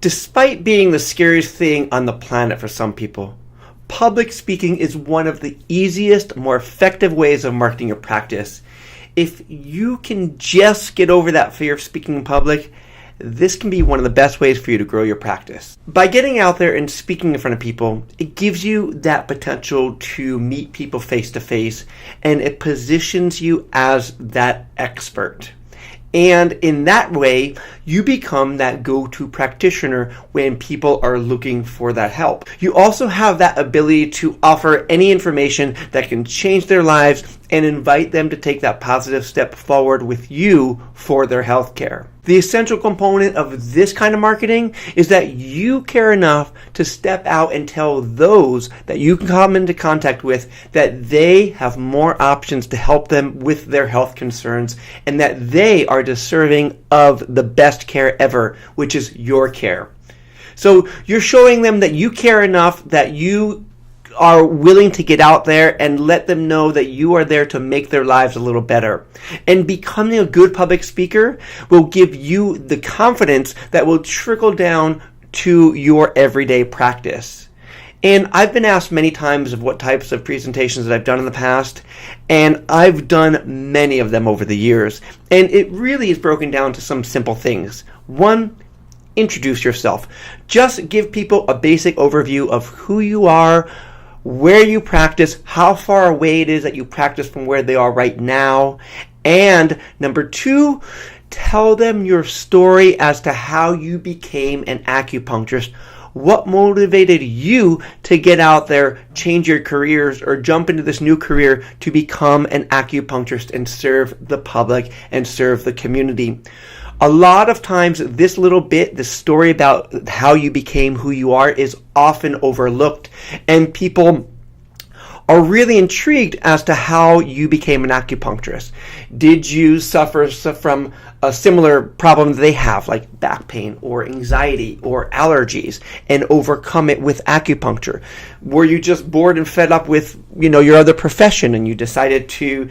Despite being the scariest thing on the planet for some people, public speaking is one of the easiest, more effective ways of marketing your practice. If you can just get over that fear of speaking in public, this can be one of the best ways for you to grow your practice. By getting out there and speaking in front of people, it gives you that potential to meet people face to face, and it positions you as that expert. And in that way, you become that go-to practitioner when people are looking for that help. You also have that ability to offer any information that can change their lives and invite them to take that positive step forward with you for their health care. The essential component of this kind of marketing is that you care enough to step out and tell those that you come into contact with that they have more options to help them with their health concerns and that they are deserving of the best care ever, which is your care. So you're showing them that you care enough that you are willing to get out there and let them know that you are there to make their lives a little better. And becoming a good public speaker will give you the confidence that will trickle down to your everyday practice. And I've been asked many times of what types of presentations that I've done in the past, and I've done many of them over the years. And it really is broken down to some simple things. One, introduce yourself. Just give people a basic overview of who you are, where you practice, how far away it is that you practice from where they are right now. And number two, tell them your story as to how you became an acupuncturist. What motivated you to get out there, change your careers, or jump into this new career to become an acupuncturist and serve the public and serve the community? A lot of times, this little bit, this story about how you became who you are, is often overlooked, and people are really intrigued as to how you became an acupuncturist. Did you suffer from a similar problem they have, like back pain or anxiety or allergies, and overcome it with acupuncture? Were you just bored and fed up with, your other profession and you decided to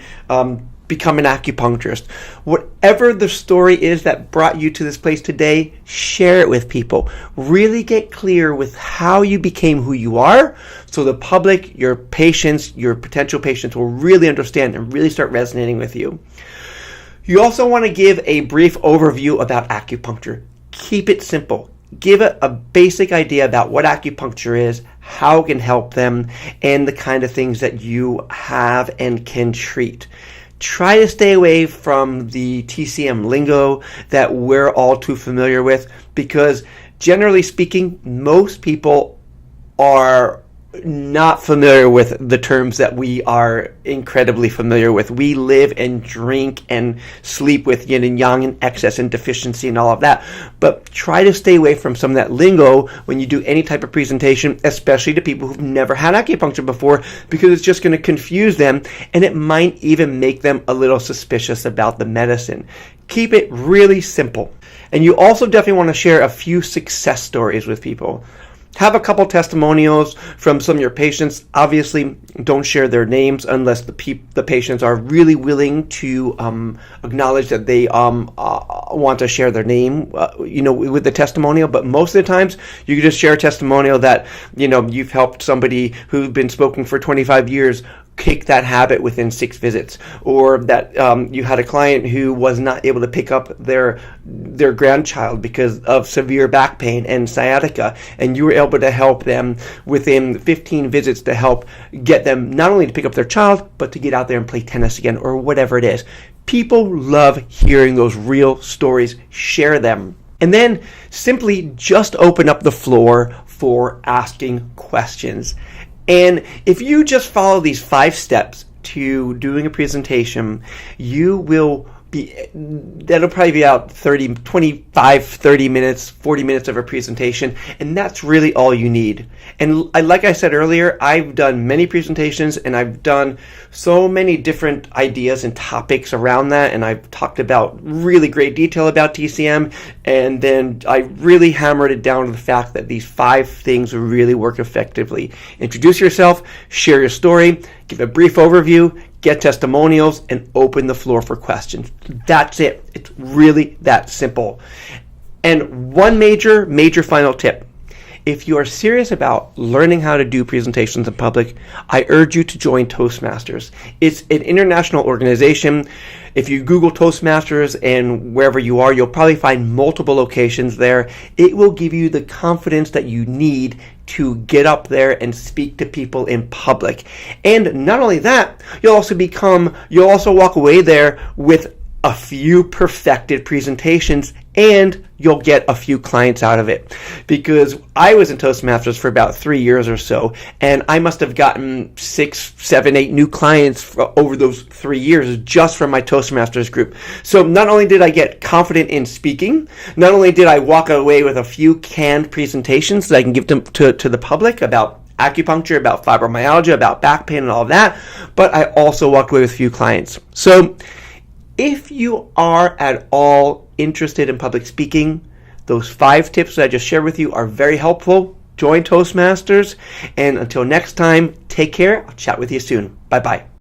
become an acupuncturist? Whatever the story is that brought you to this place today, share it with people. Really get clear with how you became who you are, so the public, your patients, your potential patients will really understand and really start resonating with you. You also want to give a brief overview about acupuncture. Keep it simple. Give it a basic idea about what acupuncture is, how it can help them, and the kind of things that you have and can treat. Try to stay away from the TCM lingo that we're all too familiar with, because generally speaking, most people are not familiar with the terms that we are incredibly familiar with. We live and drink and sleep with yin and yang and excess and deficiency and all of that. But try to stay away from some of that lingo when you do any type of presentation, especially to people who've never had acupuncture before, because it's just going to confuse them and it might even make them a little suspicious about the medicine. Keep it really simple. And you also definitely want to share a few success stories with people. Have a couple testimonials from some of your patients. Obviously, don't share their names unless the patients are really willing to acknowledge that they want to share their name, with the testimonial. But most of the times, you can just share a testimonial that, you've helped somebody who's been smoking for 25 years kick that habit within 6 visits, or that you had a client who was not able to pick up their grandchild because of severe back pain and sciatica, and you were able to help them within 15 visits to help get them not only to pick up their child, but to get out there and play tennis again, or whatever it is. People love hearing those real stories. Share them. And then simply just open up the floor for asking questions. And if you just follow these 5 steps to doing a presentation, that'll probably be about 30 minutes, 40 minutes of a presentation, and that's really all you need. And like I said earlier, I've done many presentations, and I've done so many different ideas and topics around that, and I've talked about really great detail about TCM, and then I really hammered it down to the fact that these 5 things really work effectively. Introduce yourself, share your story, give a brief overview, get testimonials, and open the floor for questions. That's it. It's really that simple. And one major final tip. If you are serious about learning how to do presentations in public, I urge you to join Toastmasters. It's an international organization. If you Google Toastmasters and wherever you are, you'll probably find multiple locations there. It will give you the confidence that you need to get up there and speak to people in public. And not only that, you'll also walk away there with a few perfected presentations, and you'll get a few clients out of it. Because I was in Toastmasters for about 3 years or so, and I must have gotten 6, 7, 8 new clients over those 3 years just from my Toastmasters group. So not only did I get confident in speaking, not only did I walk away with a few canned presentations that I can give to the public about acupuncture, about fibromyalgia, about back pain and all of that, but I also walked away with a few clients. So if you are at all interested in public speaking, those 5 tips that I just shared with you are very helpful. Join Toastmasters, and until next time, take care. I'll chat with you soon. Bye-bye.